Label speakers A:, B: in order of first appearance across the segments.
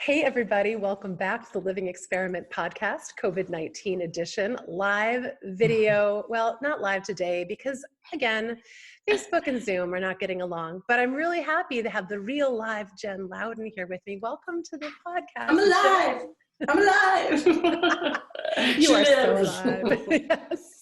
A: Hey, everybody. Welcome back to the Living Experiment podcast, COVID-19 edition, live video. Well, not live today because, again, Facebook and Zoom are not getting along, but I'm really happy to have the real live Jen Louden here with me. Welcome to the podcast,
B: I'm alive.
A: Jen.
B: I'm alive.
A: You are so alive. Yes.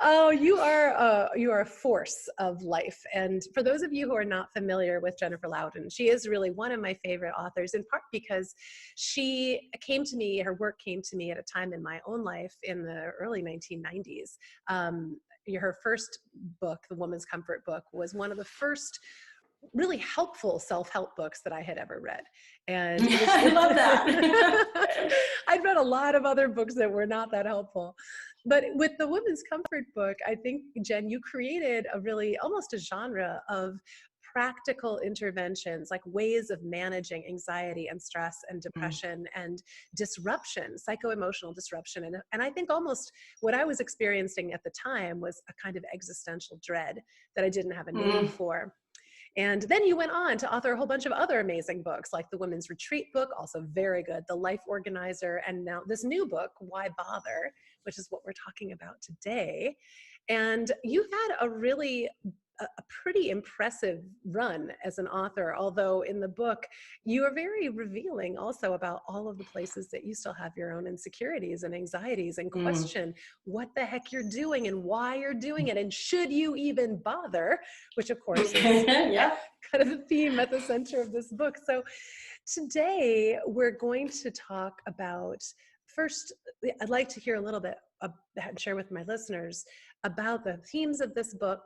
A: Oh, you are a force of life. And for those of you who are not familiar with Jennifer Louden, she is really one of my favorite authors, in part because she came to me, her work came to me at a time in my own life in the early 1990s. Her first book, The Woman's Comfort Book, was one of the first really helpful self-help books that I had ever read. And it was,
B: I love that.
A: I'd read a lot of other books that were not that helpful. But with the Women's Comfort Book, I think, Jen, you created a really almost a genre of practical interventions, like ways of managing anxiety and stress and depression and disruption, psycho-emotional disruption. And I think almost what I was experiencing at the time was a kind of existential dread that I didn't have a name for. And then you went on to author a whole bunch of other amazing books, like the Women's Retreat book, also very good, The Life Organizer, and now this new book, Why Bother, which is what we're talking about today. And you had a pretty impressive run as an author, although in the book, you are very revealing also about all of the places that you still have your own insecurities and anxieties and question what the heck you're doing and why you're doing it and should you even bother, which of course is kind of the theme at the center of this book. So today we're going to talk about, first, I'd like to hear a little bit, share with my listeners about the themes of this book,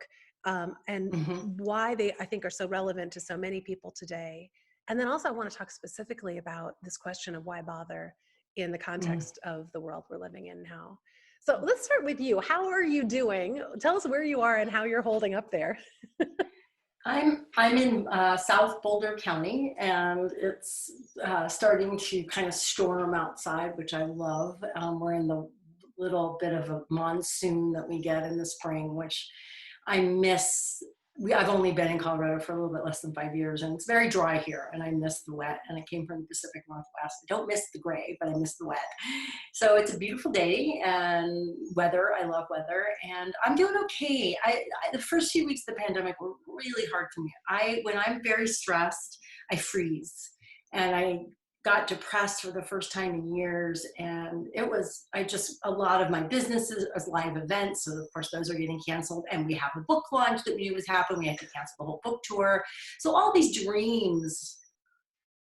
A: and why they, I think, are so relevant to so many people today. And then also I want to talk specifically about this question of why bother in the context of the world we're living in now. So let's start with you. How are you doing? Tell us where you are and how you're holding up there.
B: I'm in South Boulder County, and it's starting to kind of storm outside, which I love. We're in the little bit of a monsoon that we get in the spring, which I miss. I've only been in Colorado for a little bit less than 5 years, and it's very dry here, and I miss the wet, and I came from the Pacific Northwest. I don't miss the gray, but I miss the wet. So it's a beautiful day and weather. I love weather, and I'm doing okay. The first few weeks of the pandemic were really hard for me. When I'm very stressed, I freeze, and I got depressed for the first time in years. And a lot of my businesses as live events. So of course those are getting canceled, and we have a book launch that we knew was happening. We had to cancel the whole book tour. So all these dreams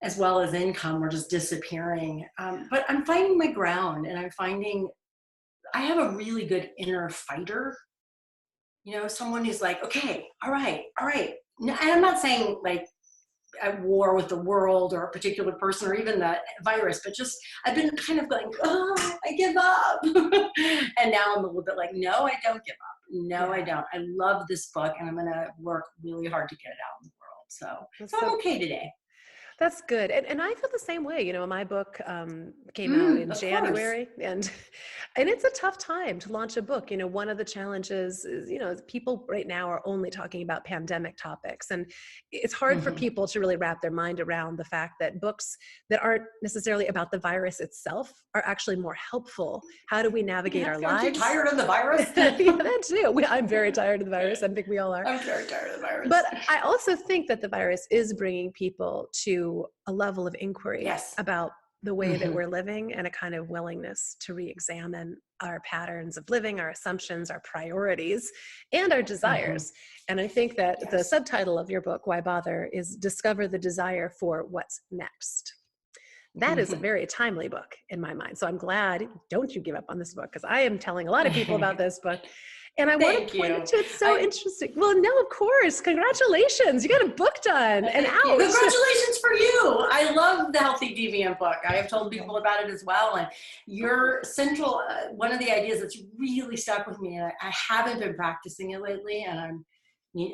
B: as well as income were just disappearing. But I'm finding my ground, and I have a really good inner fighter, someone who's like, okay, all right. And I'm not saying like at war with the world or a particular person or even the virus, but just I've been kind of going, oh, I give up. And now I'm a little bit like, no, I don't give up. No, I don't. I love this book, and I'm going to work really hard to get it out in the world. So I'm okay today.
A: That's good. And I feel the same way. My book came out in January, and it's a tough time to launch a book. One of the challenges is, people right now are only talking about pandemic topics, and it's hard for people to really wrap their mind around the fact that books that aren't necessarily about the virus itself are actually more helpful. How do we navigate our lives?
B: Aren't you tired of the virus?
A: Yeah, that too. I'm very tired of the virus. I think we all are.
B: I'm very tired of the virus.
A: But I also think that the virus is bringing people to a level of inquiry about the way that we're living, and a kind of willingness to re-examine our patterns of living, our assumptions, our priorities, and our desires. And I think that the subtitle of your book, Why Bother, is Discover the Desire for What's Next. That is a very timely book in my mind. So I'm glad, don't you give up on this book, because I am telling a lot of people about this book. And I want to point to it's so interesting. Well, no, of course. Congratulations. You got a book done and out.
B: Congratulations for you. I love the Healthy Deviant book. I have told people about it as well. And your central, one of the ideas that's really stuck with me, and I haven't been practicing it lately, and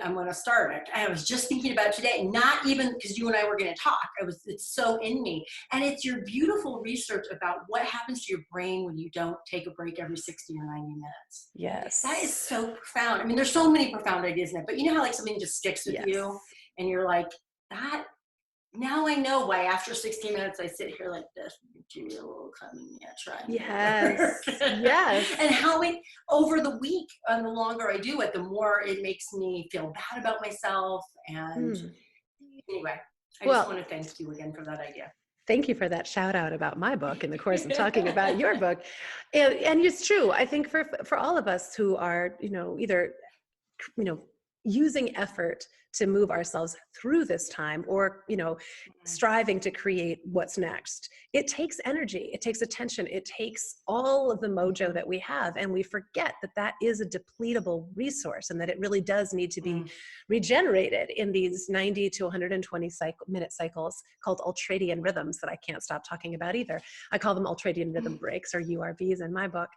B: I'm going to start it. I was just thinking about it today, not even because you and I were going to talk. It's so in me. And it's your beautiful research about what happens to your brain when you don't take a break every 60 or 90 minutes.
A: Yes.
B: That is so profound. I mean, there's so many profound ideas in it, but you know how like something just sticks with you, and you're like, that now I know why after 16 minutes I sit here like this material coming at trying to
A: Yes.
B: work.
A: Yes.
B: And how it over the week, and the longer I do it, the more it makes me feel bad about myself. And
A: Hmm.
B: anyway, I just
A: Well,
B: want to thank you again for that idea.
A: thank you for that shout out about my book in the course of talking about your book. And it's true. I think for all of us who are, either, you know, using effort to move ourselves through this time, or, striving to create what's next, it takes energy, it takes attention, it takes all of the mojo that we have, and we forget that that is a depletable resource, and that it really does need to be
B: Mm.
A: regenerated in these 90 to 120 minute cycles called ultradian rhythms that I can't stop talking about either. I call them ultradian rhythm breaks, or URBs, in my book.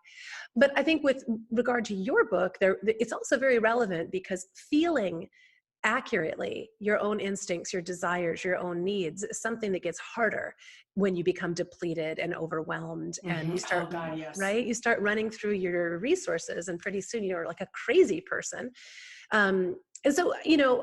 A: But I think with regard to your book, it's also very relevant, because feeling accurately your own instincts, your desires, your own needs is something that gets harder when you become depleted and overwhelmed, and
B: Mm-hmm.
A: you
B: Oh
A: start,
B: God, yes.
A: right? You start running through your resources, and pretty soon you're like a crazy person. And so,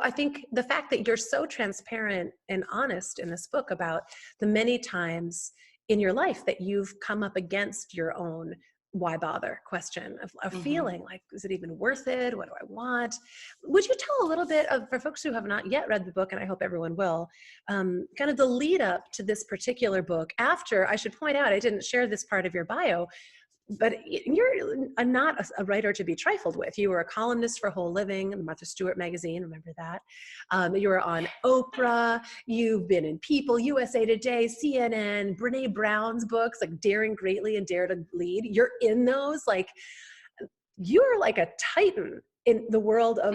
A: I think the fact that you're so transparent and honest in this book about the many times in your life that you've come up against your own why bother question of
B: Mm-hmm.
A: feeling like, is it even worth it? What do I want? Would you tell a little bit of, for folks who have not yet read the book, and I hope everyone will, kind of the lead up to this particular book? After, I should point out, I didn't share this part of your bio, but you're not a writer to be trifled with. You were a columnist for Whole Living, the Martha Stewart magazine, remember that? You were on Oprah, you've been in People, USA Today, CNN, Brene Brown's books, like Daring Greatly and Dare to Lead. You're in those, like, you're like a titan in the world of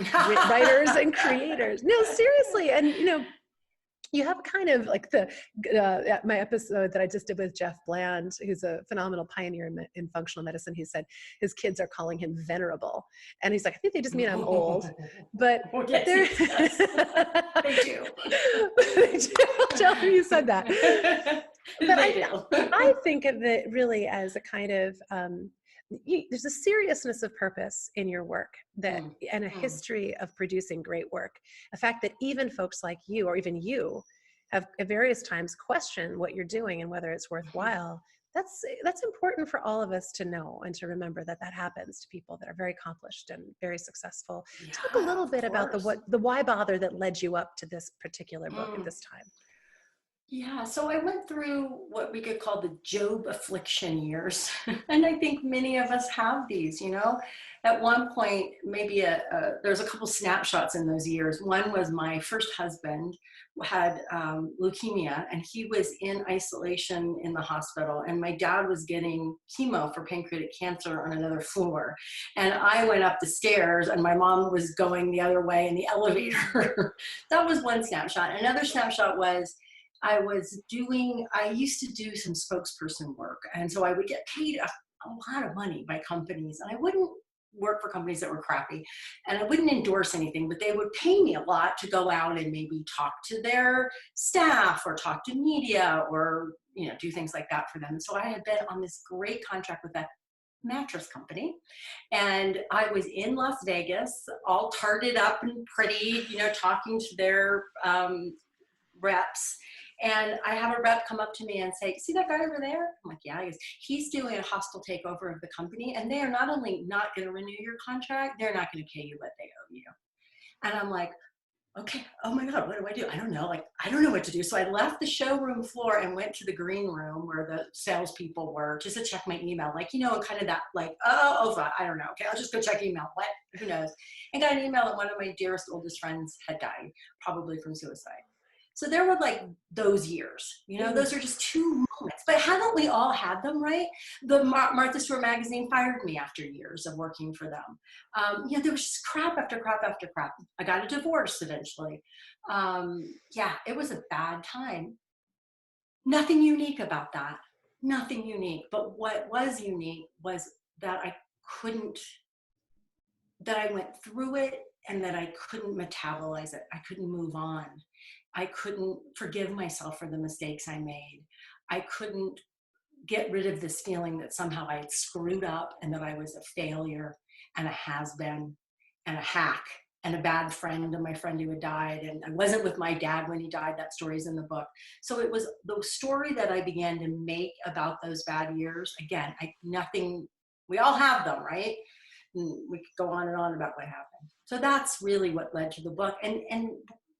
A: writers and creators. No, seriously. And, you have kind of like my episode that I just did with Jeff Bland, who's a phenomenal pioneer in functional medicine. He said his kids are calling him venerable, and he's like, I think they just mean I'm old, but
B: Yes,
A: they're
B: yes, yes. They do.
A: they do. Tell me you said that. But
B: They
A: I
B: do.
A: think of it really as a kind of there's a seriousness of purpose in your work, that,
B: Mm,
A: and a
B: mm,
A: history of producing great work. A fact that even folks like you, or even you, have at various times questioned what you're doing and whether it's
B: mhm.
A: worthwhile. That's important for all of us to know and to remember, that that happens to people that are very accomplished and very successful. Talk a
B: Yeah,
A: little
B: of
A: bit about
B: course.
A: the why bother that led you up to this particular book at
B: Mm.
A: this time.
B: Yeah, so I went through what we could call the Job affliction years. And I think many of us have these, you know. At one point, maybe there's a couple snapshots in those years. One was my first husband had leukemia, and he was in isolation in the hospital. And my dad was getting chemo for pancreatic cancer on another floor. And I went up the stairs, and my mom was going the other way in the elevator. That was one snapshot. Another snapshot was I used to do some spokesperson work. And so I would get paid a lot of money by companies, and I wouldn't work for companies that were crappy, and I wouldn't endorse anything, but they would pay me a lot to go out and maybe talk to their staff or talk to media, or, do things like that for them. And so I had been on this great contract with that mattress company, and I was in Las Vegas, all tarted up and pretty, talking to their reps. And I have a rep come up to me and say, see that guy over there? I'm like, yeah. He goes, he's doing a hostile takeover of the company, and they are not only not going to renew your contract, they're not going to pay you what they owe you. And I'm like, okay, oh my God, what do I do? I don't know. Like, I don't know what to do. So I left the showroom floor and went to the green room where the salespeople were, just to check my email. Like, kind of that, like, I don't know. Okay, I'll just go check email. What? Who knows? And got an email that one of my dearest, oldest friends had died, probably from suicide. So there were like those years,
A: Mm.
B: those are just two moments. But haven't we all had them, right? The Martha Stewart magazine fired me after years of working for them. There was just crap after crap after crap. I got a divorce eventually. Yeah, it was a bad time. Nothing unique about that. Nothing unique. But what was unique was that couldn't, that I went through it, and that I couldn't metabolize it. I couldn't move on. I couldn't forgive myself for the mistakes I made. I couldn't get rid of this feeling that somehow I had screwed up, and that I was a failure and a has-been and a hack. and a bad friend of my friend who had died. And I wasn't with my dad when he died. That story's in the book. So it was the story that I began to make about those bad years. Again, we all have them, right? And we could go on and on about what happened. So that's really what led to the book. And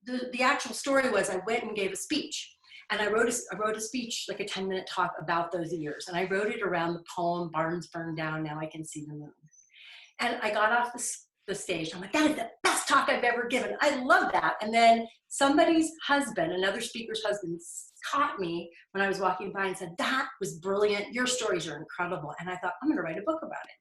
B: the actual story was I went and gave a speech. And I wrote a speech, like a 10-minute talk about those years. And I wrote it around the poem, Barns Burned Down, Now I Can See the Moon. And I got off the stage. I'm like, that is the best talk I've ever given. I love that. And then somebody's husband, another speaker's husband, caught me when I was walking by and said, that was brilliant. Your stories are incredible. And I thought, I'm going to write a book about it.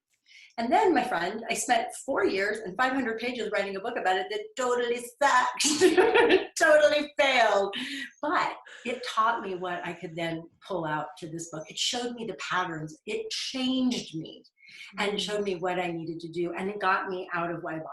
B: And then, my friend, I spent 4 years and 500 pages writing a book about it that totally sucked, totally failed. But it taught me what I could then pull out to this book. It showed me the patterns. It changed me and showed me what I needed to do. And it got me out of Why Bother.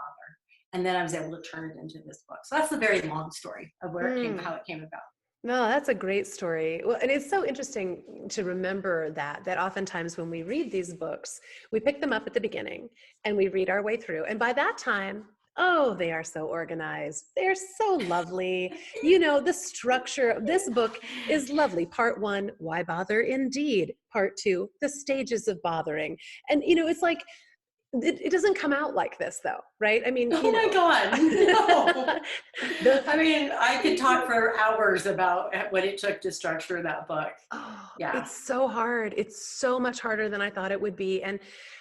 B: And then I was able to turn it into this book. So that's the very long story of where it came, how it came about.
A: No, that's a great story. Well, and it's so interesting to remember that oftentimes when we read these books, we pick them up at the beginning and we read our way through. And by that time, oh, they are so organized. They're so lovely. You know, the structure of this book is lovely. Part 1, why bother indeed? Part 2, the stages of bothering. And, you know, it's like, it doesn't come out like this though, right? I mean,
B: oh my God, no. I mean, I could talk for hours about what it took to structure that book.
A: Oh,
B: yeah.
A: It's so hard. It's so much harder than I thought it would be. And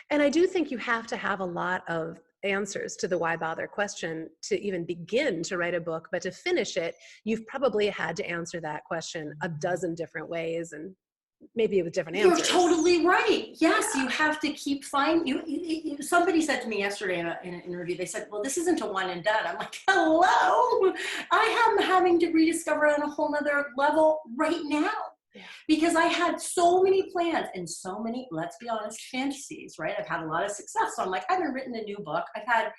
A: I do think you have to have a lot of answers to the why bother question to even begin to write a book, but to finish it, you've probably had to answer that question a dozen different ways and maybe with different answers.
B: You're totally right. Yes, you have to keep finding. Somebody said to me yesterday in an interview, they said, well, this isn't a one and done. I'm like, hello, I am having to rediscover on a whole nother level right now. Yeah. Because I had so many plans and so many, let's be honest, fantasies, right? I've had a lot of success. So I'm like, I haven't written a new book. I've had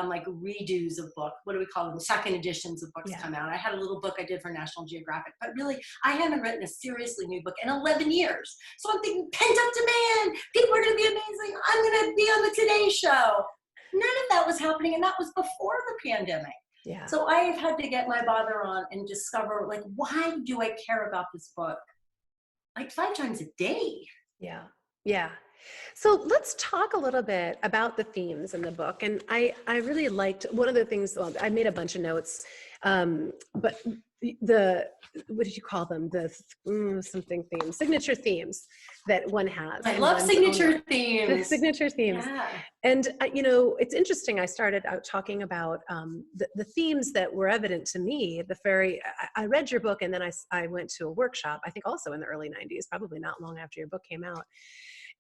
B: like redos of book. What do we call them? Second editions of books come out. I had a little book I did for National Geographic, but really I haven't written a seriously new book in 11 years. So I'm thinking pent up demand. People are going to be amazing. I'm going to be on the Today Show. None of that was happening. And that was before the pandemic. Yeah. So I have had to get my bother on and discover, like, why do I care about this book? Like 5 times a day.
A: Yeah. Yeah. So let's talk a little bit about the themes in the book. And I really liked one of the things, well, I made a bunch of notes, but what did you call them? Something themes, signature themes that one has.
B: I love signature themes.
A: The signature themes. Yeah. And, you know, it's interesting. I started out talking about the themes that were evident to me. I read your book and then I went to a workshop, I think also in the early 90s, probably not long after your book came out.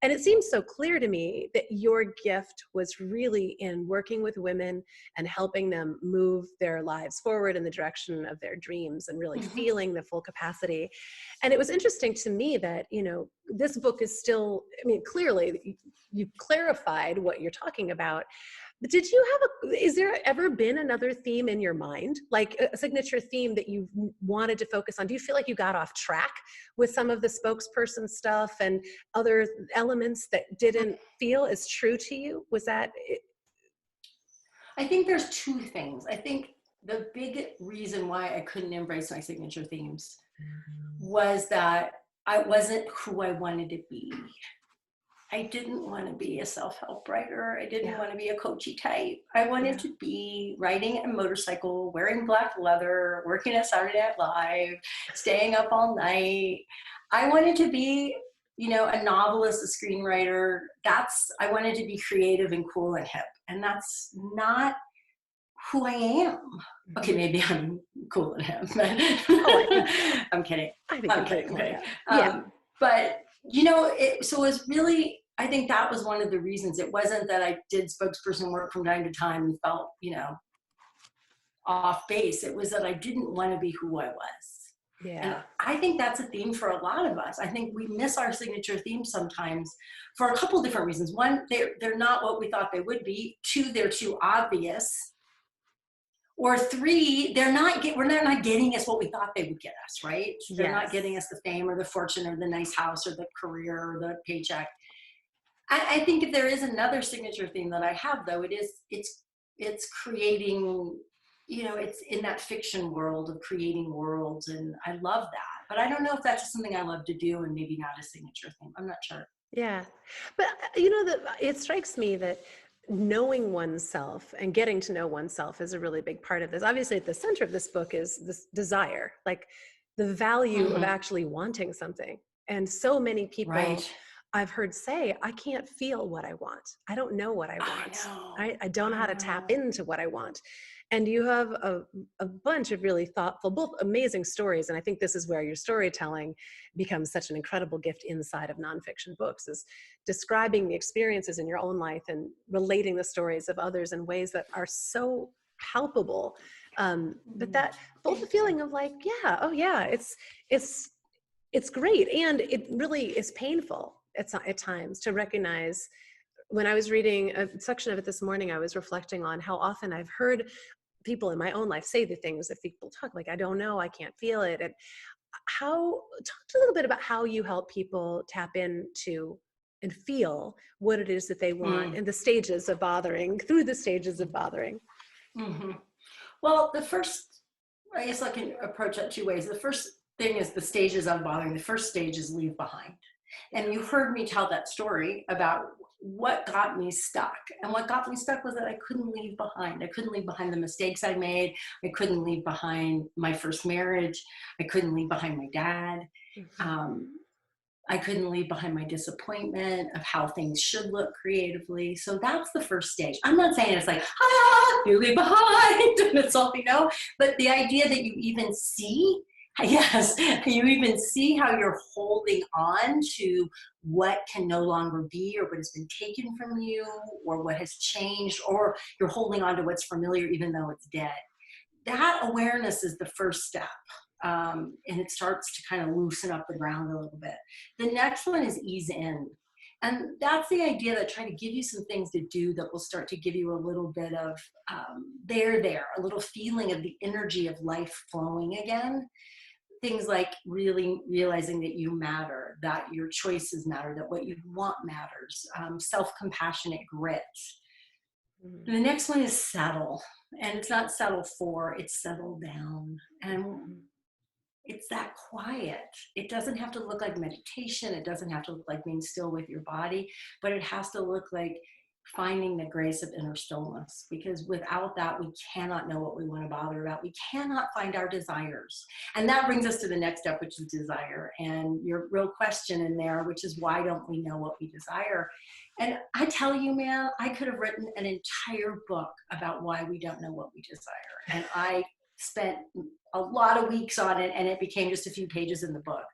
A: And it seems so clear to me that your gift was really in working with women and helping them move their lives forward in the direction of their dreams and really feeling the full capacity. And it was interesting to me that, you know, this book is still, I mean, clearly you've clarified what you're talking about. But did you is there ever been another theme in your mind, like a signature theme that you wanted to focus on? Do you feel like you got off track with some of the spokesperson stuff and other elements that didn't feel as true to you? Was that it?
B: I think there's 2 things. I think the big reason why I couldn't embrace my signature themes was that I wasn't who I wanted to be. I didn't want to be a self-help writer. I didn't want to be a coachy type. I wanted to be riding a motorcycle, wearing black leather, working at Saturday Night Live, staying up all night. I wanted to be, you know, a novelist, a screenwriter. I wanted to be creative and cool and hip. And that's not who I am. Okay, maybe I'm cool and hip. I'm kidding. I'm kidding. But, you know, so it was really, I think that was one of the reasons. It wasn't that I did spokesperson work from time to time and felt, you know, off base. It was that I didn't want to be who I was. Yeah. And I think that's a theme for a lot of us. I think we miss our signature themes sometimes for a couple different reasons. 1, they're not what we thought they would be. 2, they're too obvious. Or 3, they're not getting us what we thought they would get us, right? They're not getting us the fame or the fortune or the nice house or the career or the paycheck. I think if there is another signature theme that I have, though, it's it's creating, it's in that fiction world of creating worlds. And I love that. But I don't know if that's just something I love to do and maybe not a signature thing. I'm not sure.
A: Yeah. But it strikes me that knowing oneself and getting to know oneself is a really big part of this. Obviously, at the center of this book is this desire, like the value of
B: Hmm.
A: actually wanting something. And so many people
B: Right.
A: I've heard say, I can't feel what I want. I don't know what I
B: I
A: want.
B: know.
A: I don't know
B: I
A: how to tap
B: know.
A: into what I want. And you have a bunch of really thoughtful, both amazing stories. And I think this is where your storytelling becomes such an incredible gift inside of nonfiction books, is describing the experiences in your own life and relating the stories of others in ways that are so palpable. But that both the
B: Thank you.
A: feeling of like, yeah, oh yeah, it's it's great, and it really is painful at times to recognize. When I was reading a section of it this morning, I was reflecting on how often I've heard people in my own life say the things that people talk, like, I don't know, I can't feel it. And talk a little bit about how you help people tap into and feel what it is that they want, and the stages of bothering, through the stages of bothering.
B: Mm-hmm. Well, I guess I can approach that two ways. The first thing is the stages of bothering. The first stage is leave behind. And you heard me tell that story about what got me stuck. And what got me stuck was that I couldn't leave behind. I couldn't leave behind the mistakes I made. I couldn't leave behind my first marriage. I couldn't leave behind my dad. Um, I couldn't leave behind my disappointment of how things should look creatively. So that's the first stage. I'm not saying it's like, you leave behind and it's all, but the idea that you even see, yes, you even see how you're holding on to what can no longer be, or what has been taken from you, or what has changed, or you're holding on to what's familiar even though it's dead. That awareness is the first step. And it starts to kind of loosen up the ground a little bit. The next one is ease in. And that's the idea, that try to give you some things to do that will start to give you a little bit of a little feeling of the energy of life flowing again. Things like really realizing that you matter, that your choices matter, that what you want matters, self-compassionate grit.
A: Mhm.
B: The next one is settle. And it's not settle for, it's settle down. And
A: Mhm.
B: it's that quiet. It doesn't have to look like meditation. It doesn't have to look like being still with your body, but it has to look like finding the grace of inner stillness, because without that, we cannot know what we want to bother about. We cannot find our desires. And that brings us to the next step, which is desire. And your real question in there, which is, why don't we know what we desire? And I tell you, man, I could have written an entire book about why we don't know what we desire. And I spent a lot of weeks on it, and it became just a few pages in the book.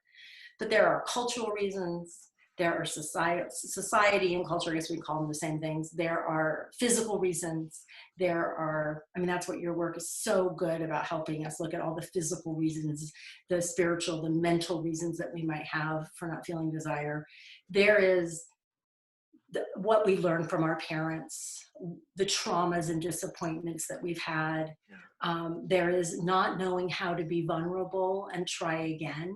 B: But there are cultural reasons, there are society and culture, I guess we call them the same things. There are physical reasons. That's what your work is so good about, helping us look at all the physical reasons, the spiritual, the mental reasons that we might have for not feeling desire. There is what we learned from our parents, the traumas and disappointments that we've had. There is not knowing how to be vulnerable and try again.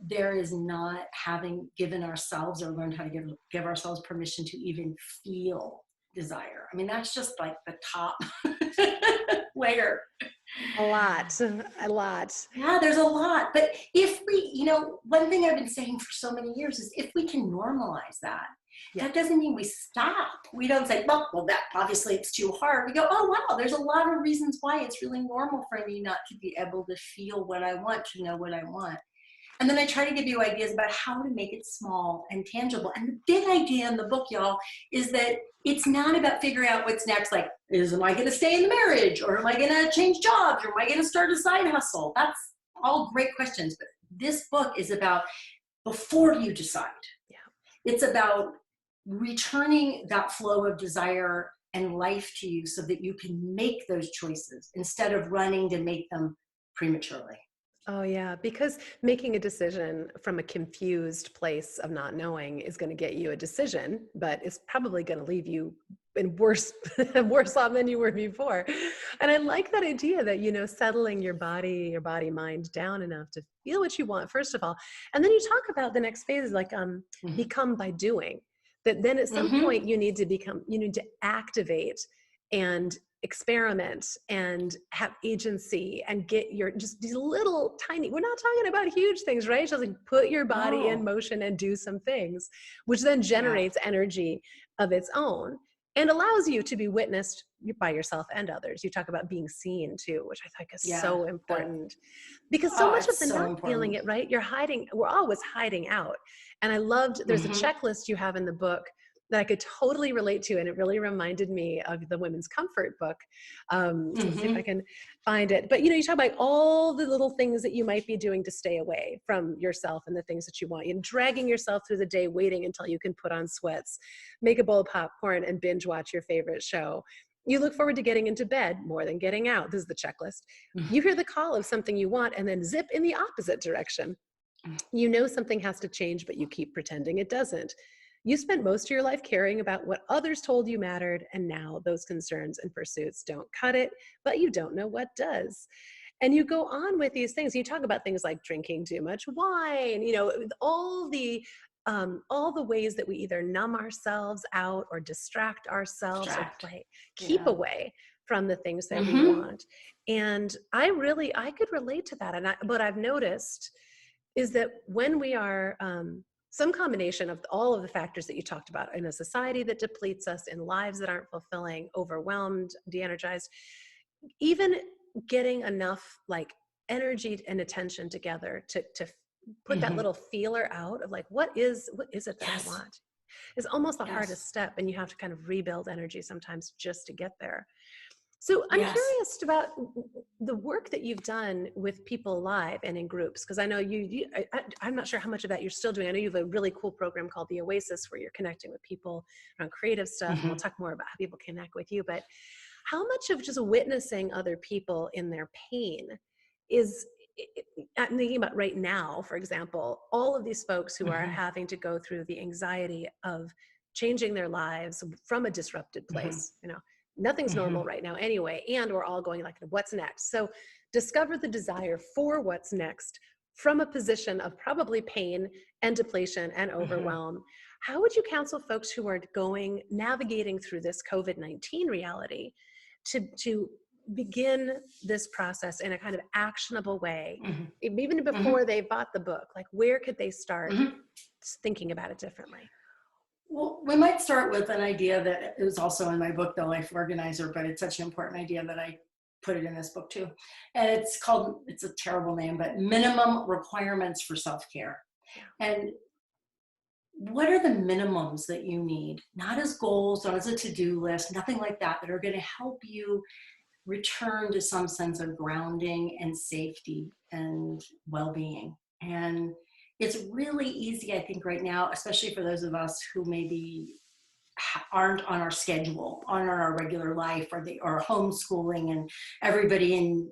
B: There is not having given ourselves or learned how to give ourselves permission to even feel desire. That's just like the top layer.
A: A lot, a lot.
B: Yeah, there's a lot. But if we, one thing I've been saying for so many years is, if we can normalize that,
A: Yeah.
B: that doesn't mean we stop. We don't say, well, that obviously it's too hard. We go, oh, wow, there's a lot of reasons why it's really normal for me not to be able to feel what I want, to know what I want. And then I try to give you ideas about how to make it small and tangible. And the big idea in the book, y'all, is that it's not about figuring out what's next. Like, am I going to stay in the marriage? Or am I going to change jobs? Or am I going to start a side hustle? That's all great questions. But this book is about before you decide.
A: Yeah.
B: It's about returning that flow of desire and life to you so that you can make those choices instead of running to make them prematurely.
A: Oh yeah, because making a decision from a confused place of not knowing is going to get you a decision, but it's probably going to leave you in worse worse off than you were before. And I like that idea that, settling your body mind down enough to feel what you want first of all. And then you talk about the next phase, like become by doing. That then at some point you need to activate and experiment and have agency and get your just these little tiny, we're not talking about huge things, right? Just like put your body in
B: No.
A: motion and do some things, which then
B: Yeah.
A: generates energy of its own and allows you to be witnessed by yourself and others. You talk about being seen too, which I think is
B: Yeah.
A: so
B: That,
A: important, because so
B: oh,
A: much of
B: it's
A: the
B: so
A: not feeling
B: important.
A: it, right? You're hiding, we're always hiding out. And I loved, there's a
B: Mm-hmm.
A: checklist you have in the book that I could totally relate to. And it really reminded me of the Women's Comfort book. Let's see if I
B: Mm-hmm.
A: can find it. But you talk about all the little things that you might be doing to stay away from yourself and the things that you want. You're dragging yourself through the day, waiting until you can put on sweats, make a bowl of popcorn and binge watch your favorite show. You look forward to getting into bed more than getting out. This is the checklist. You hear the call of something you want and then zip in the opposite direction. You know something has to change, but you keep pretending it doesn't. You spent most of your life caring about what others told you mattered, and now those concerns and pursuits don't cut it, but you don't know what does. And you go on with these things. You talk about things like drinking too much wine, all the ways that we either numb ourselves out or distract ourselves or
B: Distract.
A: keep
B: Yeah.
A: away from the things that we
B: Mm-hmm.
A: want. And I could relate to that. And what I've noticed is that when we are some combination of all of the factors that you talked about, in a society that depletes us, in lives that aren't fulfilling, overwhelmed, de-energized, even getting enough like energy and attention together to put that
B: Mm-hmm.
A: little feeler out of like, what is it that I
B: Yes.
A: want, is almost the
B: Yes.
A: hardest step. And you have to kind of rebuild energy sometimes just to get there. So I'm
B: Yes.
A: curious about the work that you've done with people live and in groups, because I know I'm not sure how much of that you're still doing. I know you have a really cool program called the Oasis where you're connecting with people around creative stuff, and we'll
B: Mm-hmm.
A: talk more about how people connect with you. But how much of just witnessing other people in their pain is, I'm thinking about right now, for example, all of these folks who are
B: Mm-hmm.
A: having to go through the anxiety of changing their lives from a disrupted
B: Mm-hmm.
A: place. Nothing's
B: Mm-hmm.
A: normal right now anyway, and we're all going like, what's next? So discover the desire for what's next from a position of probably pain and depletion and
B: Mm-hmm.
A: overwhelm. How would you counsel folks who are navigating through this COVID-19 reality to begin this process in a kind of actionable way, even
B: Mm-hmm.
A: before they bought the book? Like, where could they start
B: Mm-hmm.
A: thinking about it differently?
B: Well, we might start with an idea that is also in my book, The Life Organizer, but it's such an important idea that I put it in this book too. And it's a terrible name, but minimum requirements for self-care.
A: Yeah.
B: And what are the minimums that you need? Not as goals, not as a to-do list, nothing like that, that are going to help you return to some sense of grounding and safety and well-being. And it's really easy, I think, right now, especially for those of us who maybe aren't on our schedule, aren't on our regular life, or they are homeschooling, and everybody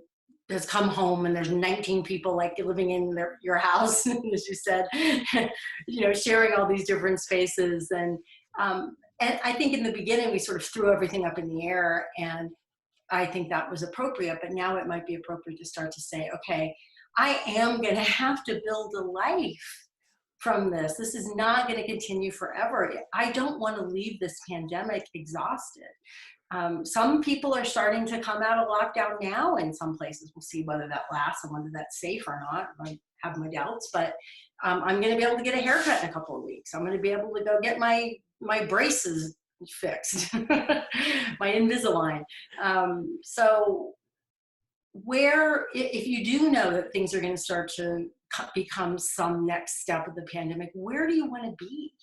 B: has come home, and there's 19 people like living in your house, as you said, sharing all these different spaces. And I think in the beginning we sort of threw everything up in the air, and I think that was appropriate, but now it might be appropriate to start to say, okay, I am going to have to build a life from this. This is not going to continue forever. I don't want to leave this pandemic exhausted. Some people are starting to come out of lockdown now in some places. We'll see whether that lasts and whether that's safe or not. I have my doubts, but I'm going to be able to get a haircut in a couple of weeks. I'm going to be able to go get my braces fixed, my Invisalign. So if you do know that things are going to start to become some next step of the pandemic, where do you want to be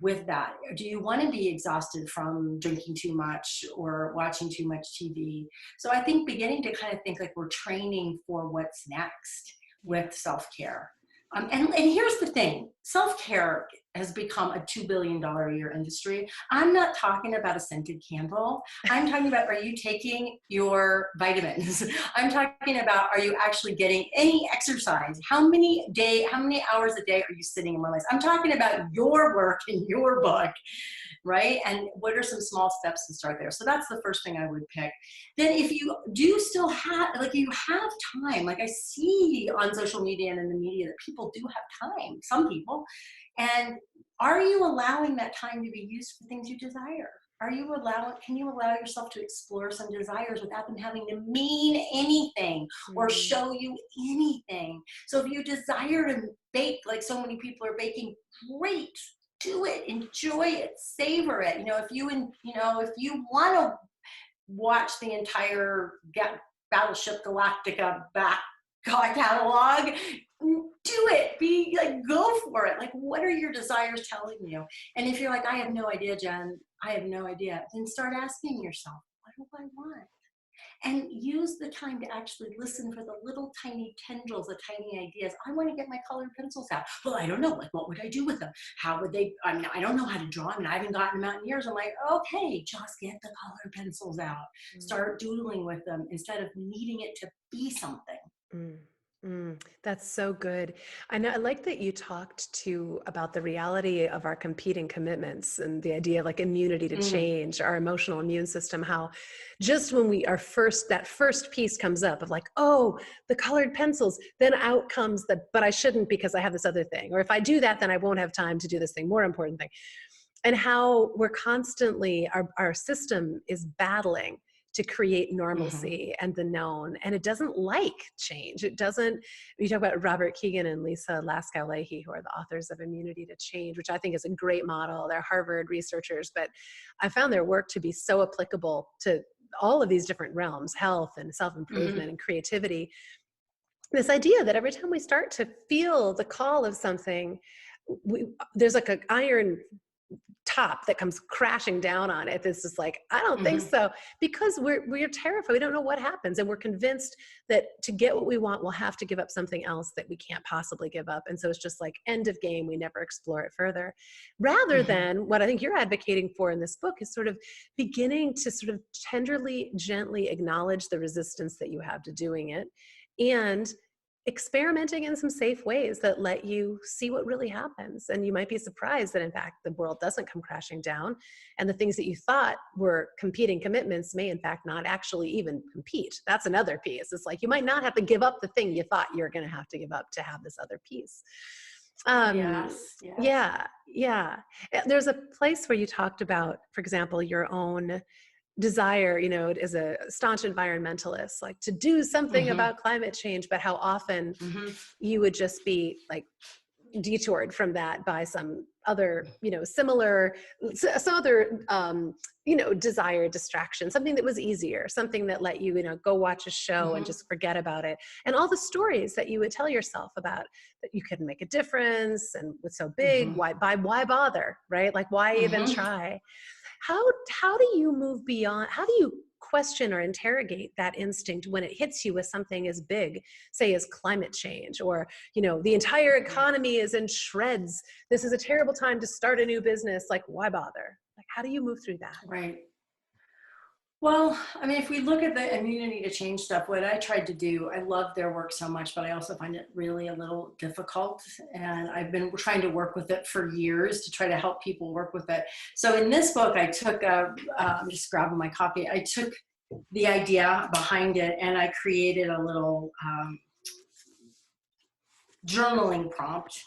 B: with that? Do you want to be exhausted from drinking too much or watching too much TV? So I think beginning to kind of think like we're training for what's next
A: Yeah.
B: with self-care. And here's the thing, self-care has become a $2 billion a year industry. I'm not talking about a scented candle. I'm talking about, are you taking your vitamins? I'm talking about, are you actually getting any exercise? How many hours a day are you sitting in one place? I'm talking about your work in your book, right? And what are some small steps to start there? So that's the first thing I would pick. Then if you do still have, like you have time, like I see on social media and in the media that people do have time, some people, and are you allowing that time to be used for things you desire? can you allow yourself to explore some desires without them having to mean anything or
A: Mm.
B: show you anything? So if you desire to bake, like so many people are baking, great, do it, enjoy it, savor it. If you want to watch the entire Battleship Galactica back catalog, do it. Be like, go for it. Like, what are your desires telling you? And if you're like, I have no idea, Jen, I have no idea, then start asking yourself, what do I want? And use the time to actually listen for the little tiny tendrils, the tiny ideas. I want to get my colored pencils out. Well, I don't know. Like, what would I do with them? How would they? I mean, I don't know how to draw. I mean, I haven't gotten them out in years. I'm like, okay, just get the colored pencils out.
A: Mm.
B: Start doodling with them instead of needing it to be something.
A: Mm, that's so good. I know, I like that you talked too about the reality of our competing commitments and the idea of like immunity to
B: Mm,
A: change, our emotional immune system, how just when that first piece comes up of like, oh, the colored pencils, then out comes the, but I shouldn't because I have this other thing. Or if I do that, then I won't have time to do this thing, more important thing. And how we're constantly, our system is battling to create
B: mhm,
A: normalcy and the known, and it doesn't like change. It doesn't. You talk about Robert Keegan and Lisa Laskow-Lahey, who are the authors of Immunity to Change, which I think is a great model. They're Harvard researchers, but I found their work to be so applicable to all of these different realms: health and self-improvement
B: mhm,
A: and creativity. This idea that every time we start to feel the call of something, there's like an iron top that comes crashing down on it. This is like, I don't think
B: mhm,
A: so, because we're terrified. We don't know what happens, and we're convinced that to get what we want, we'll have to give up something else that we can't possibly give up. And so it's just like end of game. We never explore it further. Rather
B: mhm.
A: than what I think you're advocating for in this book is sort of beginning to sort of tenderly, gently acknowledge the resistance that you have to doing it, and experimenting in some safe ways that let you see what really happens. And you might be surprised that in fact the world doesn't come crashing down, and the things that you thought were competing commitments may in fact not actually even compete. That's another piece. It's like you might not have to give up the thing you thought you were going to have to give up to have this other piece. um
B: Yes, yes.
A: yeah. There's a place where you talked about, for example, your own desire, as a staunch environmentalist, like to do something
B: Mhm,
A: about climate change, but how often
B: mhm,
A: you would just be like detoured from that by some other, similar, some other, desire, distraction, something that was easier, something that let you, go watch a show and
B: mhm,
A: just forget about it. And all the stories that you would tell yourself about that you couldn't make a difference and was so big,
B: mhm,
A: why bother, right? Like, why even
B: mhm.
A: try? How do you move beyond, how do you question or interrogate that instinct when it hits you with something as big, say, as climate change, or the entire economy is in shreds, this is a terrible time to start a new business, like, why bother? Like, how do you move through that?
B: Right. Well, I mean, if we look at the immunity to change stuff, what I tried to do, I love their work so much, but I also find it really a little difficult. And I've been trying to work with it for years to try to help people work with it. So in this book, I took I'm just grabbing my copy. I took the idea behind it and I created a little journaling prompt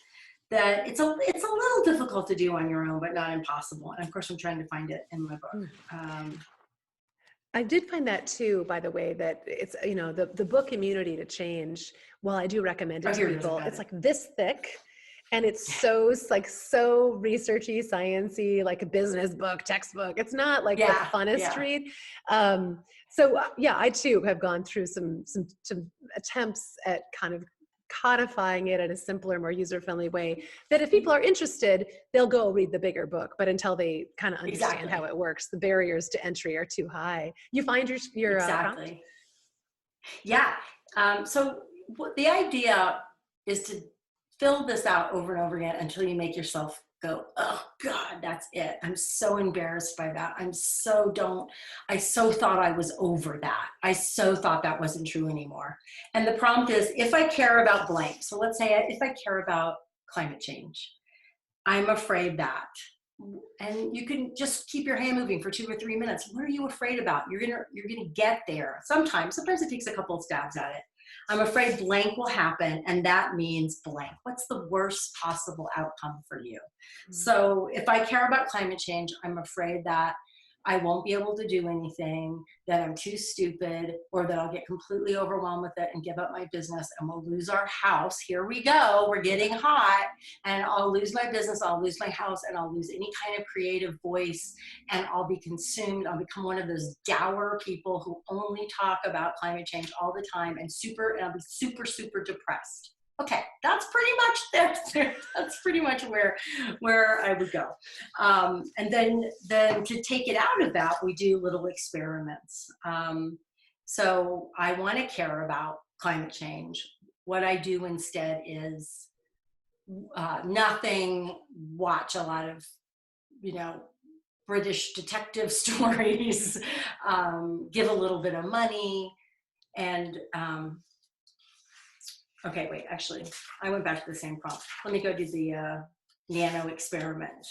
B: that it's a little difficult to do on your own, but not impossible. And of course, I'm trying to find it in my book.
A: Mm.
B: Um,
A: I did find that too, by the way, that it's, the book Immunity to Change, while I do recommend it
B: oh,
A: to
B: here it is. I
A: people,
B: got
A: it's
B: it.
A: like this thick, and it's so researchy, sciencey, like a business book, textbook. It's not like the
B: Yeah,
A: funnest
B: yeah.
A: read. So yeah, I too have gone through some attempts at kind of codifying it in a simpler, more user-friendly way, that if people are interested, they'll go read the bigger book. But until they kind of understand how
B: Exactly.
A: it works, the barriers to entry are too high. You find your prompt?
B: Exactly. Yeah. So the idea is to fill this out over and over again until you make yourself go, oh God, that's it. I'm so embarrassed by that. I so thought I was over that. I so thought that wasn't true anymore. And the prompt is, if I care about blank. So let's say if I care about climate change, I'm afraid that. And you can just keep your hand moving for 2 or 3 minutes. What are you afraid about? You're gonna get there. Sometimes it takes a couple of stabs at it. I'm afraid blank will happen, and that means blank. What's the worst possible outcome for you?
A: Mm.
B: So if I care about climate change, I'm afraid that I won't be able to do anything, that I'm too stupid, or that I'll get completely overwhelmed with it and give up my business and we'll lose our house. Here we go. We're getting hot. And I'll lose my business, I'll lose my house, and I'll lose any kind of creative voice, and I'll be consumed. I'll become one of those dour people who only talk about climate change all the time, and I'll be super, super depressed. Okay, that's pretty much where I would go. And then to take it out of that, we do little experiments. So I want to care about climate change. What I do instead is nothing. Watch a lot of, British detective stories. Give a little bit of money, and okay, wait, actually, I went back to the same prompt. Let me go do the nano experiment.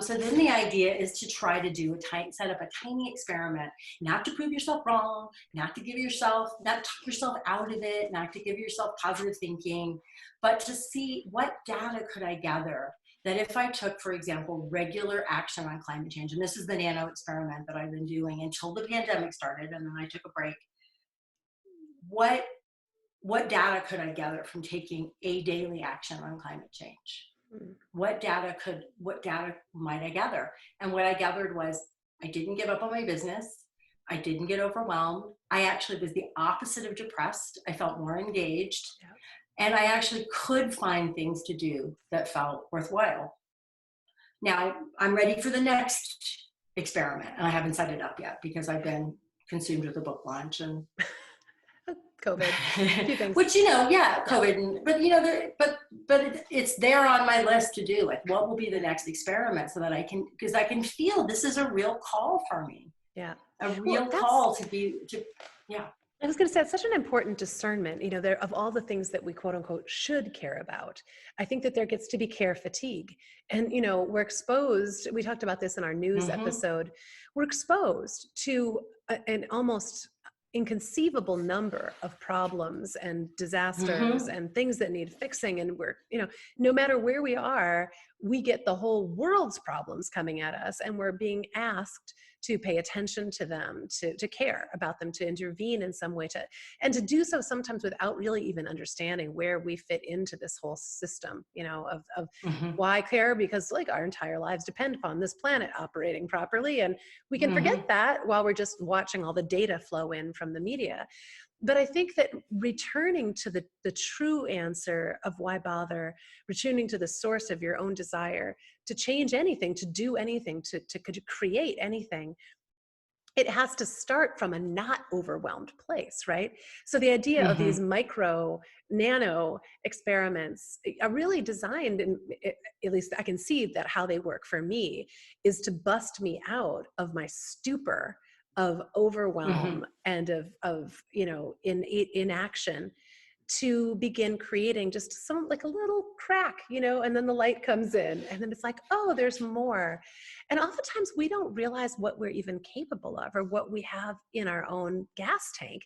B: So then the idea is to try to set up a tiny experiment, not to prove yourself wrong, not to talk yourself out of it, not to give yourself positive thinking, but to see what data could I gather that if I took, for example, regular action on climate change, and this is the nano experiment that I've been doing until the pandemic started, and then I took a break. What data could I gather from taking a daily action on climate change? What data might I gather? And what I gathered was I didn't give up on my business. I didn't get overwhelmed. I actually was the opposite of depressed. I felt more engaged. Yeah. And I actually could find things to do that felt worthwhile. Now I'm ready for the next experiment, and I haven't set it up yet because I've been consumed with the book launch and
A: COVID,
B: which, COVID, but it's there on my list to do. Like, what will be the next experiment, so that I can feel this is a real call for me.
A: Yeah.
B: A real call yeah.
A: I was going to say, it's such an important discernment, of all the things that we quote unquote should care about. I think that there gets to be care fatigue. And, we're exposed, we talked about this in our news episode, we're exposed to an almost inconceivable number of problems and disasters and things that need fixing. And we're, no matter where we are, we get the whole world's problems coming at us, and we're being asked to pay attention to them, to care about them, to intervene in some way, and to do so sometimes without really even understanding where we fit into this whole system, of why care, because like our entire lives depend upon this planet operating properly. And we can forget that while we're just watching all the data flow in from the media. But I think that returning to the true answer of why bother, returning to the source of your own desire to change anything, to do anything, to create anything, it has to start from a not overwhelmed place, right? So the idea of these micro, nano experiments are really designed, and at least I can see that how they work for me, is to bust me out of my stupor of overwhelm and of inaction, to begin creating just like a little crack, and then the light comes in, and then it's like, oh, there's more. And oftentimes we don't realize what we're even capable of, or what we have in our own gas tank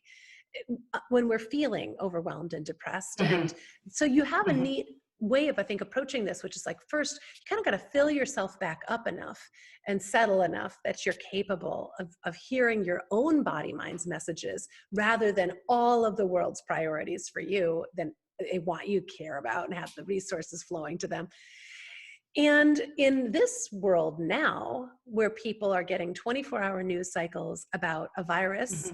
A: when we're feeling overwhelmed and depressed. And so you have a neat way of, I think, approaching this, which is like, first, you kind of got to fill yourself back up enough and settle enough that you're capable of hearing your own body mind's messages, rather than all of the world's priorities for you, than they want you to care about and have the resources flowing to them. And in this world now, where people are getting 24-hour news cycles about a virus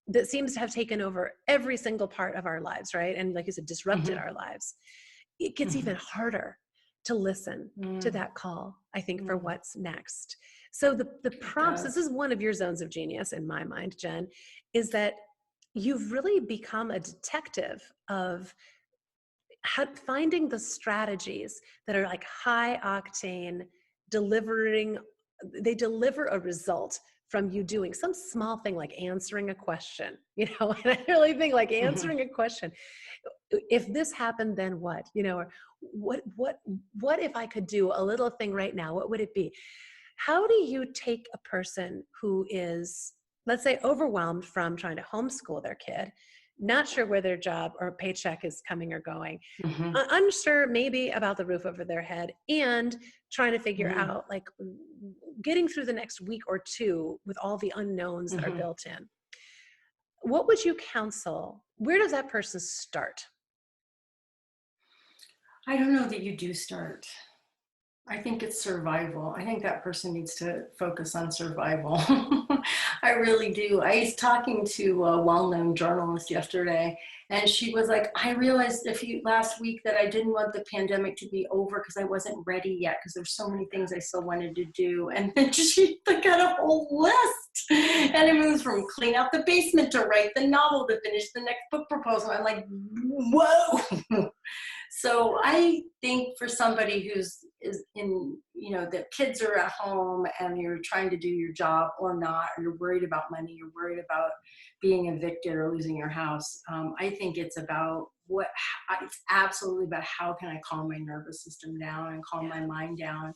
A: that seems to have taken over every single part of our lives, right? And like you said, disrupted our lives. It gets even harder to listen to that call, I think, for what's next. So the prompts, this is one of your zones of genius in my mind, Jen, is that you've really become a detective of finding the strategies that are like high octane, they deliver a result from you doing some small thing like answering a question, and I really think like answering a question. If this happened, then what? Or what if I could do a little thing right now? What would it be? How do you take a person who is, let's say, overwhelmed from trying to homeschool their kid, not sure where their job or paycheck is coming or going,
B: Mm-hmm.
A: unsure maybe about the roof over their head, and trying to figure
B: Mm-hmm.
A: out like getting through the next week or two with all the unknowns that are
B: Mm-hmm.
A: built in. What would you counsel? Where does that person start?
B: I don't know that you do start. I think it's survival. I think that person needs to focus on survival. I really do. I was talking to a well-known journalist yesterday, and she was like, I realized last week that I didn't want the pandemic to be over because I wasn't ready yet, because there's so many things I still wanted to do. And then she got a whole list. And it moves from clean out the basement to write the novel to finish the next book proposal. I'm like, whoa. So I think for somebody is in, the kids are at home and you're trying to do your job or not, or you're worried about money, you're worried about being evicted or losing your house. I think it's absolutely about how can I calm my nervous system down and calm my mind down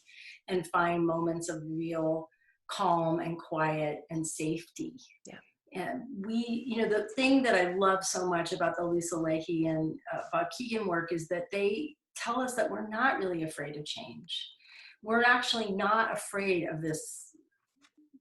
B: and find moments of real calm and quiet and safety.
A: Yeah.
B: And the thing that I love so much about the Lisa Leahy and Bob Keegan work is that they tell us that we're not really afraid of change. We're actually not afraid of this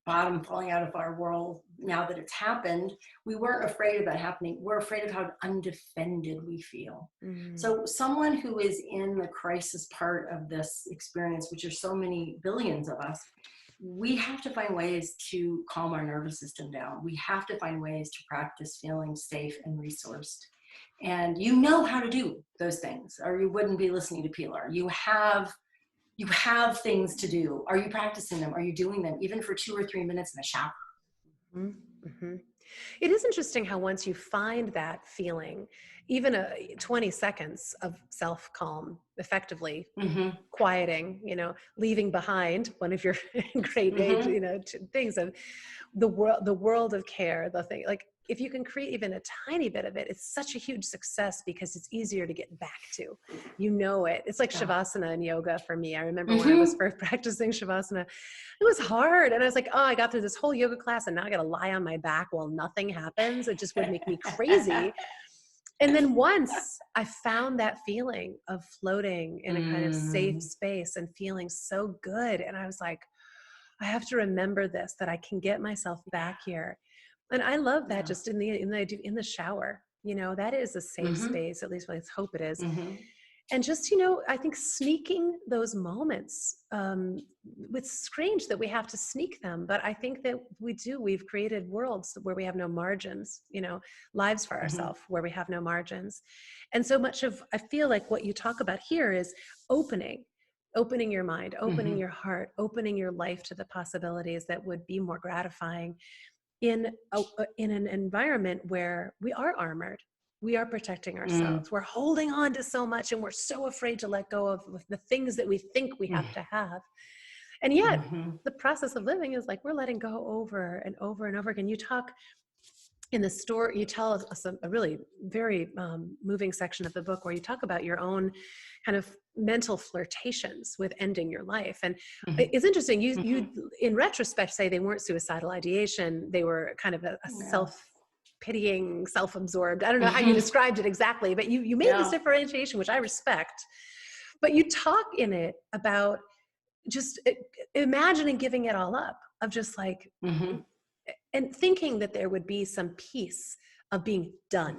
B: bottom falling out of our world now that it's happened. We weren't afraid of that happening. We're afraid of how undefended we feel.
A: Mm.
B: So someone who is in the crisis part of this experience, which are so many billions of us, we have to find ways to calm our nervous system down. We have to find ways to practice feeling safe and resourced. And you know how to do those things, or you wouldn't be listening to Pilar. You have things to do. Are you practicing them? Are you doing them, even for 2 or 3 minutes in the shower?
A: Mm-hmm. It is interesting how once you find that feeling, even 20 seconds of self-calm, effectively
B: Mm-hmm.
A: quieting, leaving behind one of your great age,
B: Mm-hmm.
A: things of the world of care, the thing, like if you can create even a tiny bit of it, it's such a huge success because it's easier to get back to, it. It's like
B: Yeah.
A: Shavasana in yoga for me. I remember when I
B: Mm-hmm.
A: was first practicing Shavasana, it was hard. And I was like, oh, I got through this whole yoga class and now I got to lie on my back while nothing happens. It just would make me crazy. And then once I found that feeling of floating in a kind of safe space and feeling so good. And I was like, I have to remember this, that I can get myself back here. And I love that just in the shower, that is a safe
B: Mm-hmm.
A: space, at least let's hope it is.
B: Mm-hmm.
A: And just, I think sneaking those moments, it's strange that we have to sneak them, but I think that we've created worlds where we have no margins, lives for ourselves where we have no margins. And so much of, I feel like what you talk about here is opening your mind, opening your heart, opening your life to the possibilities that would be more gratifying in an environment where we are armored. We are protecting ourselves. We're holding on to so much and we're so afraid to let go of the things that we think we have to have. And yet the process of living is like we're letting go over and over and over again. You talk in the story, you tell us a really very moving section of the book where you talk about your own kind of mental flirtations with ending your life. And it's interesting, you in retrospect say they weren't suicidal ideation, they were kind of a self-pitying, self-absorbed, I don't know how you described it exactly, but you made this differentiation, which I respect. But you talk in it about just imagining giving it all up, of just like, and thinking that there would be some piece of being done,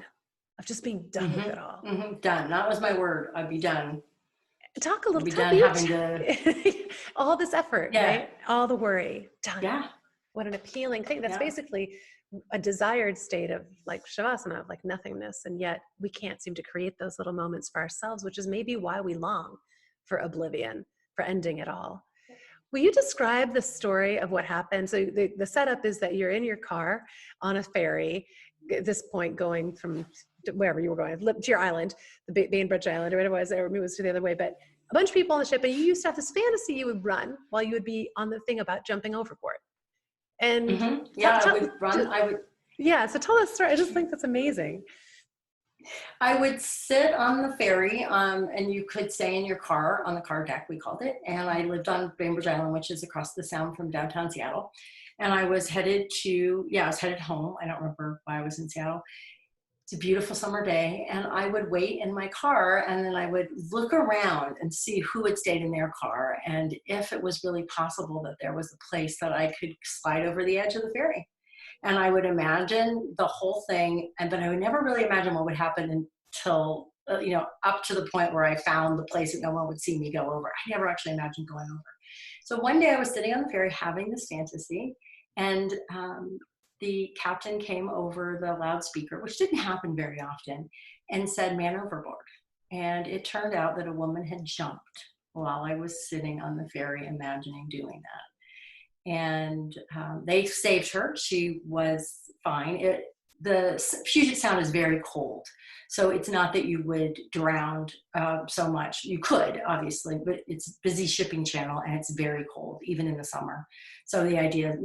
A: of just being done with it all.
B: Done. That was my word. I'd be done.
A: Talk a little,
B: I'd be done having to
A: all this effort, right? All the worry, done.
B: Yeah.
A: What an appealing thing. That's basically a desired state of like Shavasana, of like nothingness. And yet we can't seem to create those little moments for ourselves, which is maybe why we long for oblivion, for ending it all. Will you describe the story of what happened? So the setup is that you're in your car on a ferry, at this point going from wherever you were going, to your island, the Bainbridge Island or whatever it was, or maybe it was the other way, but a bunch of people on the ship, and you used to have this fantasy you would run while you would be on the thing about jumping overboard. And
B: I would run.
A: Yeah, so tell us, story. I just think that's amazing.
B: I would sit on the ferry, and you could stay in your car on the car deck, we called it. And I lived on Bainbridge Island, which is across the Sound from downtown Seattle. And I was headed home. I don't remember why I was in Seattle. It's a beautiful summer day, and I would wait in my car, and then I would look around and see who had stayed in their car, and if it was really possible that there was a place that I could slide over the edge of the ferry. And I would imagine the whole thing, but I would never really imagine what would happen until, up to the point where I found the place that no one would see me go over. I never actually imagined going over. So one day I was sitting on the ferry having this fantasy, and the captain came over the loudspeaker, which didn't happen very often, and said, "Man overboard." And it turned out that a woman had jumped while I was sitting on the ferry imagining doing that. And they saved her. She was fine. The Puget Sound is very cold. So it's not that you would drown so much. You could, obviously, but it's a busy shipping channel and it's very cold, even in the summer. So the idea,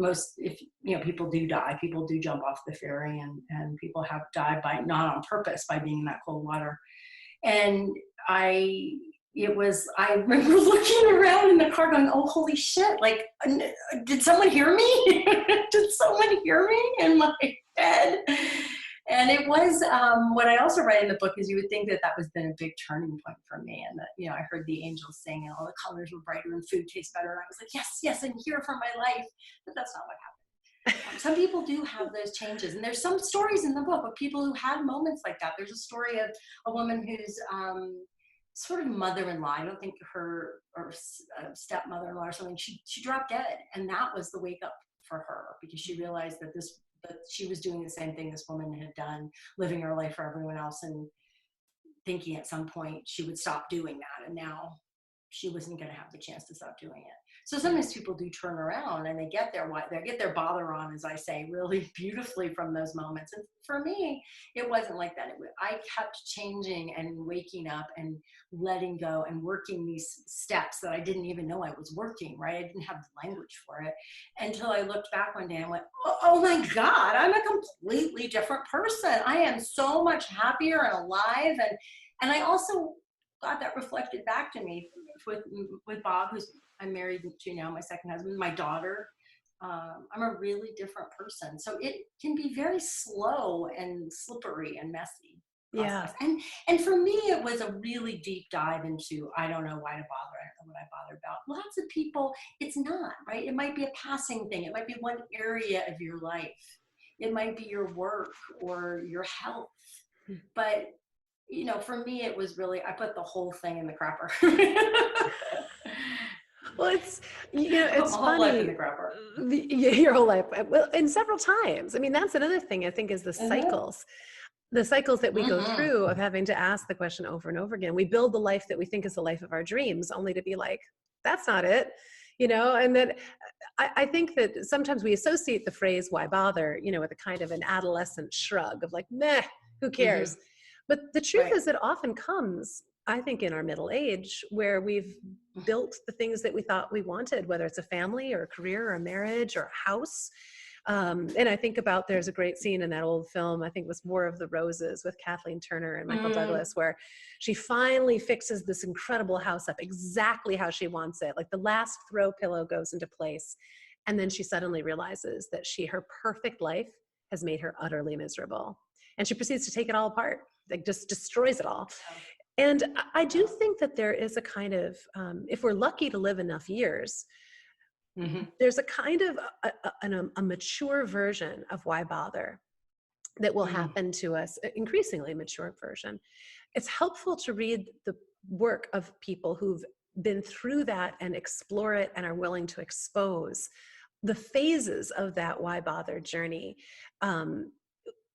B: people do die. People do jump off the ferry, and people have died not on purpose, by being in that cold water. And I remember looking around in the car going, "Oh, holy shit, like, did someone hear me?" Did someone hear me in my head? And it was, what I also write in the book is you would think that was been a big turning point for me. And that, I heard the angels sing and all the colors were brighter and food tastes better. And I was like, yes, I'm here for my life. But that's not what happened. Some people do have those changes. And there's some stories in the book of people who had moments like that. There's a story of a woman who's sort of mother-in-law, I don't think her, or stepmother-in-law or something, she dropped dead. And that was the wake up for her, because she realized that she was doing the same thing this woman had done, living her life for everyone else, and thinking at some point she would stop doing that. And now she wasn't going to have the chance to stop doing it. So sometimes people do turn around and they get their bother on, as I say, really beautifully from those moments. And for me, it wasn't like that. I kept changing and waking up and letting go and working these steps that I didn't even know I was working, right? I didn't have the language for it until I looked back one day and went, oh my God, I'm a completely different person. I am so much happier and alive. And I also got that reflected back to me with Bob, who's I'm married to now, my second husband, my daughter. I'm a really different person. So it can be very slow and slippery and messy process. Yeah. And for me, it was a really deep dive into, I don't know why to bother. I don't know what I bother about. Lots of people, it's not, right? It might be a passing thing. It might be one area of your life. It might be your work or your health. But, for me, it was really, I put the whole thing in the crapper.
A: Well, it's funny. Whole life in the crapper. Your whole life, well, and several times. I mean, that's another thing I think is the cycles that we go through of having to ask the question over and over again. We build the life that we think is the life of our dreams, only to be like, that's not it, and that I think that sometimes we associate the phrase, why bother, with a kind of an adolescent shrug of like, meh, who cares? Mm-hmm. But the truth is it often comes, I think, in our middle age, where we've built the things that we thought we wanted, whether it's a family or a career or a marriage or a house. And I think about, there's a great scene in that old film, I think it was War of the Roses with Kathleen Turner and Michael Douglas, where she finally fixes this incredible house up exactly how she wants it. Like the last throw pillow goes into place. And then she suddenly realizes that her perfect life has made her utterly miserable. And she proceeds to take it all apart, like just destroys it all. And I do think that there is a kind of, if we're lucky to live enough years, there's a kind of a mature version of why bother that will happen to us, increasingly mature version. It's helpful to read the work of people who've been through that and explore it and are willing to expose the phases of that why bother journey.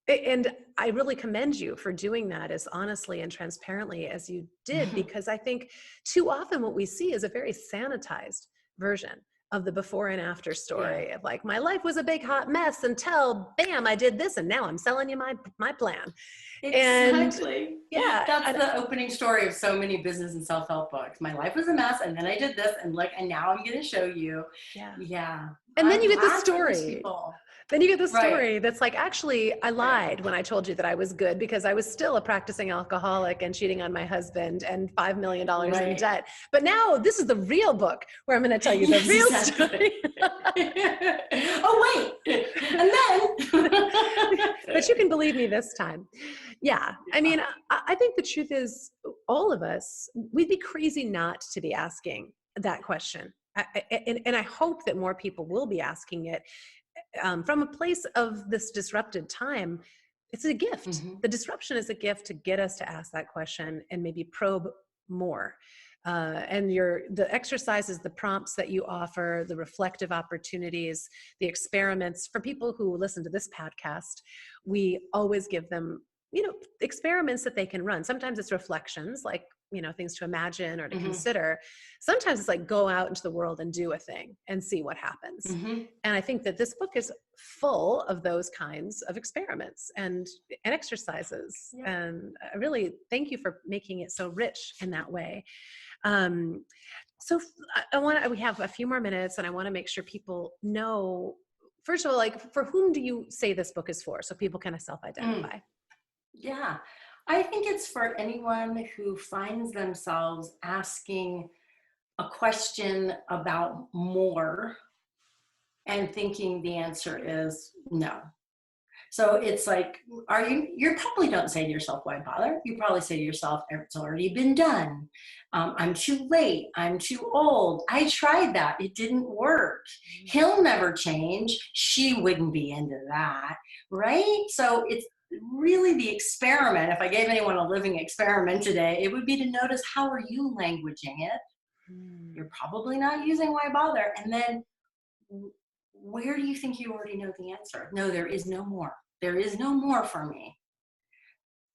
A: And I really commend you for doing that as honestly and transparently as you did, because I think too often what we see is a very sanitized version of the before and after story of like, my life was a big hot mess until bam, I did this and now I'm selling you my plan.
B: Exactly. And that's the opening story of so many business and self-help books. My life was a mess and then I did this and now I'm going to show you.
A: And then you get the story. Then you get the
B: Right.
A: story that's like, actually, I lied when I told you that I was good because I was still a practicing alcoholic and cheating on my husband and $5 million in
B: Right.
A: debt. But now this is the real book where I'm going to tell you the
B: Yes,
A: real
B: exactly.
A: story.
B: Oh, wait. And then.
A: But you can believe me this time. Yeah. I
B: Yeah.
A: mean, I think the truth is, all of us, we'd be crazy not to be asking that question. And I hope that more people will be asking it from a place of this disrupted time. It's a gift.
B: Mhm.
A: The disruption is a gift to get us to ask that question and maybe probe more. And the exercises, the prompts that you offer, the reflective opportunities, the experiments for people who listen to this podcast, we always give them, experiments that they can run. Sometimes it's reflections, like, things to imagine or to
B: Mhm.
A: consider. Sometimes it's like, go out into the world and do a thing and see what happens.
B: Mhm.
A: And I think that this book is full of those kinds of experiments and exercises.
B: Yeah.
A: And I really thank you for making it so rich in that way. Um, so we have a few more minutes, and I want to make sure people know, first of all, like, for whom do you say this book is for, so people kind of
B: Mm.
A: self-identify?
B: Yeah. I think it's for anyone who finds themselves asking a question about more and thinking the answer is no. So it's like, you probably don't say to yourself, why bother? You probably say to yourself, it's already been done. I'm too late. I'm too old. I tried that. It didn't work. He'll never change. She wouldn't be into that. Right? So it's really the experiment. If I gave anyone a living experiment today, it would be to notice, how are you languaging it?
A: Hmm.
B: You're probably not using why bother. And then, where do you think you already know the answer? No, there is no more. There is no more for me.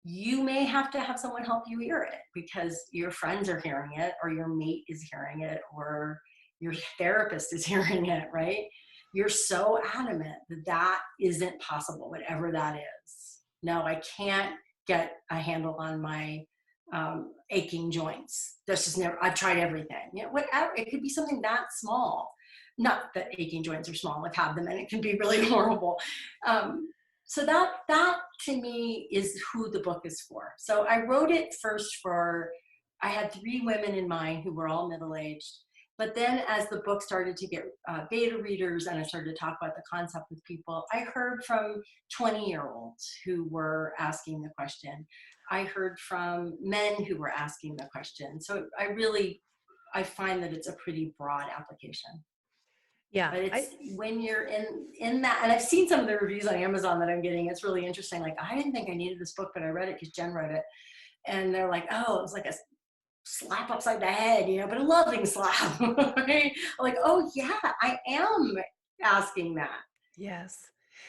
B: You may have to have someone help you hear it because your friends are hearing it, or your mate is hearing it, or your therapist is hearing it, right? You're so adamant that that isn't possible, whatever that is. No, I can't get a handle on my aching joints. That's just never, I've tried everything. Whatever. It could be something that small. Not that aching joints are small, I've had them and it can be really horrible. So that to me is who the book is for. So I wrote it first I had 3 women in mind who were all middle-aged. But then as the book started to get beta readers and I started to talk about the concept with people, I heard from 20-year-olds who were asking the question. I heard from men who were asking the question. So I find that it's a pretty broad application.
A: Yeah.
B: But it's when you're in that, and I've seen some of the reviews on Amazon that I'm getting. It's really interesting. Like, I didn't think I needed this book, but I read it because Jen wrote it, and they're like, "Oh, it was like a slap upside the head, but a loving slap." Right? Like, oh yeah, I am asking that.
A: Yes.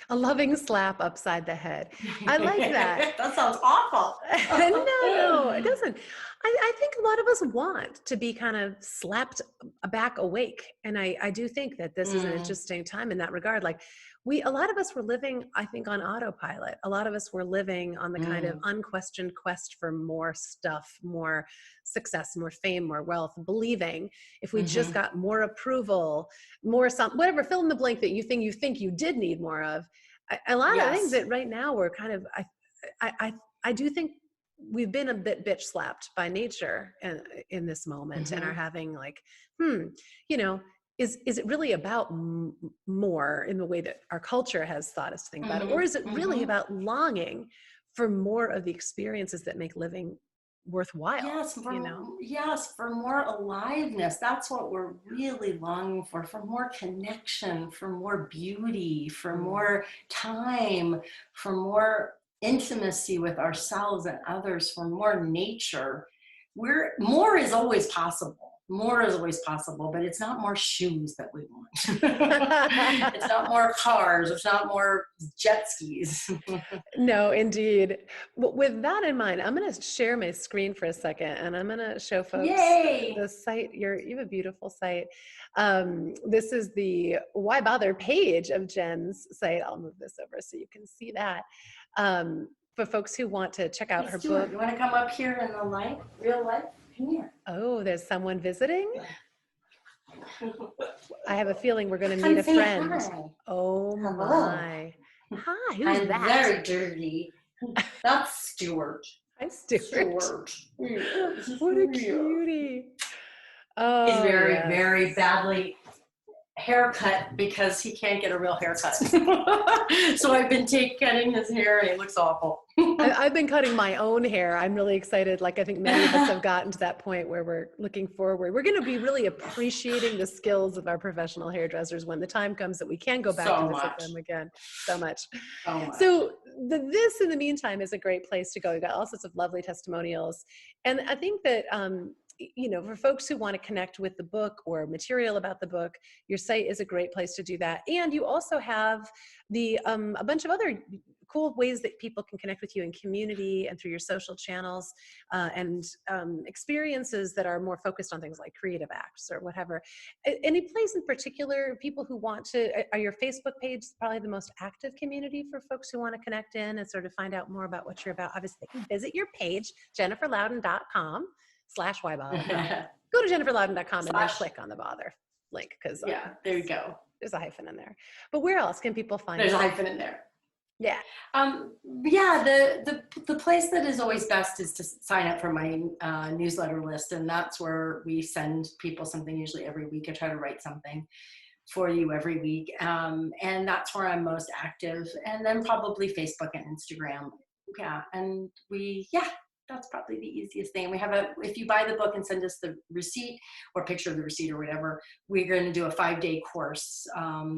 A: A loving slap upside the head. I like that.
B: That sounds awful.
A: No, it doesn't. I think a lot of us want to be kind of slapped back awake. And I do think that this is an
B: Mm,
A: interesting time in that regard. Like, a lot of us were living, I think, on autopilot. A lot of us were living on the kind of
B: mm,
A: unquestioned quest for more stuff, more success, more fame, more wealth, believing if we just
B: mm-hmm.
A: got more approval, more whatever, fill in the blank that you think you did need more of. A lot of things
B: Yes.
A: that right now we're kind of, I do think we've been a bit bitch slapped by nature in this moment, and are
B: Mm-hmm.
A: having like, you know, is it really about more in the way that our culture has thought us to think about it, or
B: Mm-hmm.
A: is it really
B: Mm-hmm.
A: about longing for more of the experiences that make living worthwhile?
B: Yes, for more aliveness. That's what we're really longing for more connection, for more beauty, for
A: Mm.
B: more time, for more intimacy with ourselves and others, for more nature. More is always possible. More is always possible, but it's not more shoes that we want. It's not more cars. It's not more jet skis.
A: No, indeed. With that in mind, I'm going to share my screen for a second, and I'm going to show folks
B: Yay!
A: the site. You have a beautiful site. This is the Why Bother page of Jen's site. I'll move this over so you can see that. For folks who want to check out
B: Hey,
A: her
B: Stuart,
A: book.
B: you want to come up here in the light, real life? Come here.
A: Oh, there's someone visiting. I have a feeling we're going to meet
B: Come
A: a
B: say
A: friend.
B: hi.
A: Oh
B: Hello.
A: my. Hi, who's
B: I'm
A: that?
B: very dirty. That's Stuart.
A: Hi, Stuart.
B: Yes.
A: What a
B: Yeah.
A: cutie.
B: He's
A: Oh,
B: very,
A: yes.
B: very badly haircut because he can't get a real haircut. So I've been cutting his hair and it looks awful.
A: I've been cutting my own hair. I'm really excited. Like, I think many of us have gotten to that point where we're looking forward. We're going to be really appreciating the skills of our professional hairdressers when the time comes that we can go back to
B: So
A: visit
B: much.
A: them again. So much.
B: So much.
A: So this, in the meantime, is a great place to go. You've got all sorts of lovely testimonials. And I think that, you know, for folks who want to connect with the book or material about the book, your site is a great place to do that. And you also have the a bunch of other cool ways that people can connect with you in community and through your social channels, and experiences that are more focused on things like creative acts or whatever. Any place in particular, people who want to, are your Facebook page probably the most active community for folks who want to connect in and sort of find out more about what you're about? Obviously, they can visit your page, jenniferlouden.com/whybother. No, go to jenniferlouden.com and then click on the bother link, because
B: yeah, there you go.
A: there's a hyphen in there. But where else can people find
B: There's
A: you?
B: a hyphen in there.
A: Yeah.
B: Yeah, the place that is always best is to sign up for my newsletter list, and that's where we send people something usually every week. I try to write something for you every week, and that's where I'm most active. And then probably Facebook and Instagram. Yeah, and that's probably the easiest thing. We have if you buy the book and send us the receipt or picture of the receipt or whatever, we're going to do a 5-day course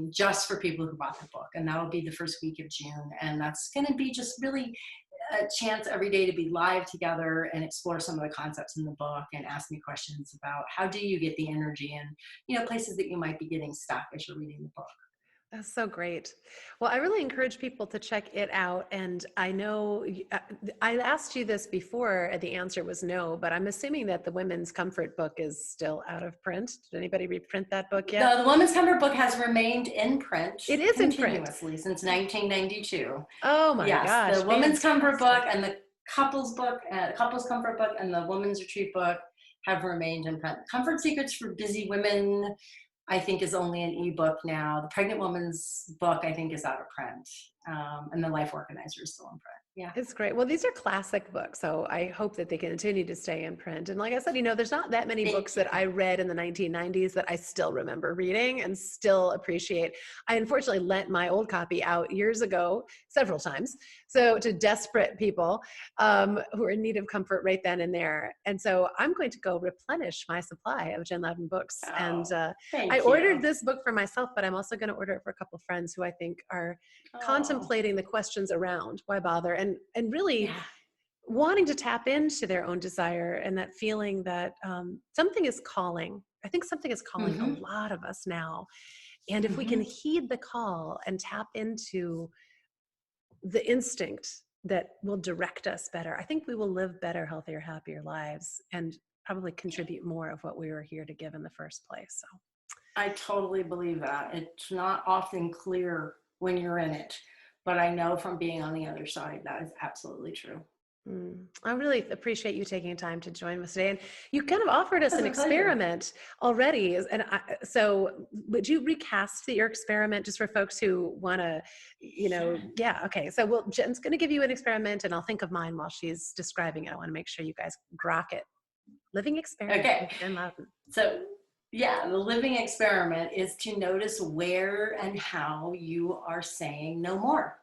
B: just for people who bought the book. And that'll be the first week of June. And that's going to be just really a chance every day to be live together and explore some of the concepts in the book and ask me questions about how do you get the energy and, you know, places that you might be getting stuck as you're reading the book.
A: That's so great. Well, I really encourage people to check it out. And I know I asked you this before, and the answer was no, but I'm assuming that the Women's Comfort book is still out of print. Did anybody reprint that book yet?
B: The Women's Comfort book has remained in print.
A: It is
B: continuously since 1992.
A: Oh my gosh.
B: The Women's Comfort book and the Couples book, Couples Comfort book, and the Women's Retreat book have remained in print. Comfort Secrets for Busy Women, I think, is only an ebook now. The Pregnant Woman's book, I think, is out of print. And the Life Organizer is still in print. Yeah.
A: It's great. Well, these are classic books, so I hope that they continue to stay in print. And like I said, you know, there's not that many books that I read in the 1990s that I still remember reading and still appreciate. I unfortunately lent my old copy out years ago, several times, so to desperate people who are in need of comfort right then and there. And so I'm going to go replenish my supply of Jen Louden books. And I ordered this book for myself, but I'm also going to order it for a couple of friends who I think are contemplating the questions around why bother, and really wanting to tap into their own desire and that feeling that something is calling. I think something is calling a lot of us now. And if we can heed the call and tap into the instinct that will direct us better, I think we will live better, healthier, happier lives and probably contribute more of what we were here to give in the first place. So
B: I totally believe that. It's not often clear when you're in it, but I know from being on the other side, that is absolutely true.
A: I really appreciate you taking time to join us today. And you kind of offered us an experiment already. And so would you recast your experiment just for folks who want to, you know, okay. So Jen's going to give you an experiment and I'll think of mine while she's describing it. I want to make sure you guys grok it. Living experiment.
B: Okay.
A: Jen Louden.
B: So the living experiment is to notice where and how you are saying no more.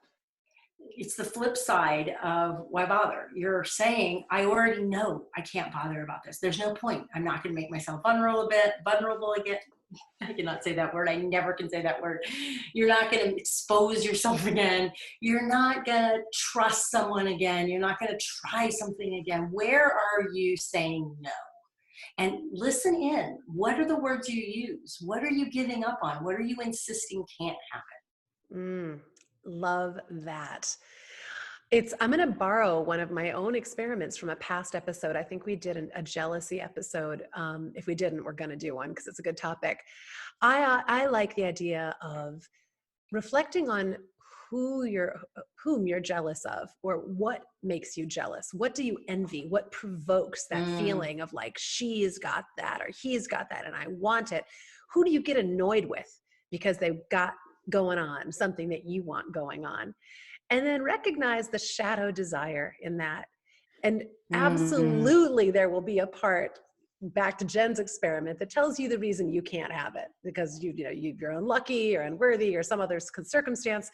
B: It's the flip side of why bother. You're saying, I already know I can't bother about this. There's no point. I'm not going to make myself vulnerable again. I cannot say that word. I never can say that word. You're not going to expose yourself again. You're not going to trust someone again. You're not going to try something again. Where are you saying no? And listen in. What are the words you use? What are you giving up on? What are you insisting can't happen?
A: Love that. I'm going to borrow one of my own experiments from a past episode. I think we did a jealousy episode. If we didn't, we're going to do one because it's a good topic. I like the idea of reflecting on whom you're jealous of, or what makes you jealous. What do you envy? What provokes that feeling of like, she's got that or he's got that and I want it? Who do you get annoyed with because they've got going on something that you want going on? And then recognize the shadow desire in that. And absolutely there will be a part, back to Jen's experiment, that tells you the reason you can't have it because you're unlucky or unworthy or some other circumstance.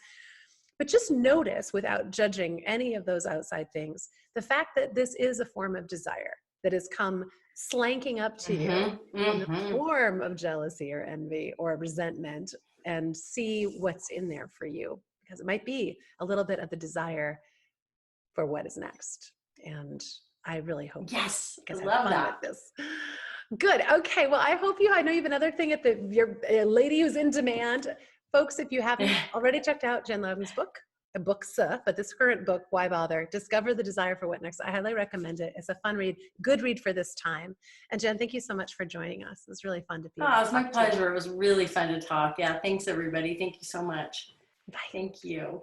A: But just notice, without judging any of those outside things, the fact that this is a form of desire that has come slanking up to you in the form of jealousy or envy or resentment, and see what's in there for you, because it might be a little bit of the desire for what is next. And I really hope
B: Yes, I
A: because I
B: love
A: have fun
B: that.
A: with this. Good. Okay. Well, I know you have another thing at your lady who's in demand. Folks, if you haven't already checked out Jen Louden's book, but this current book, Why Bother? Discover the Desire for What Next. I highly recommend it. It's a fun read, good read for this time. And Jen, thank you so much for joining us. It was really fun to be able to
B: Oh, it was my
A: talk to you.
B: pleasure. It was really fun to talk. Yeah, thanks everybody. Thank you so much.
A: Bye.
B: Thank you.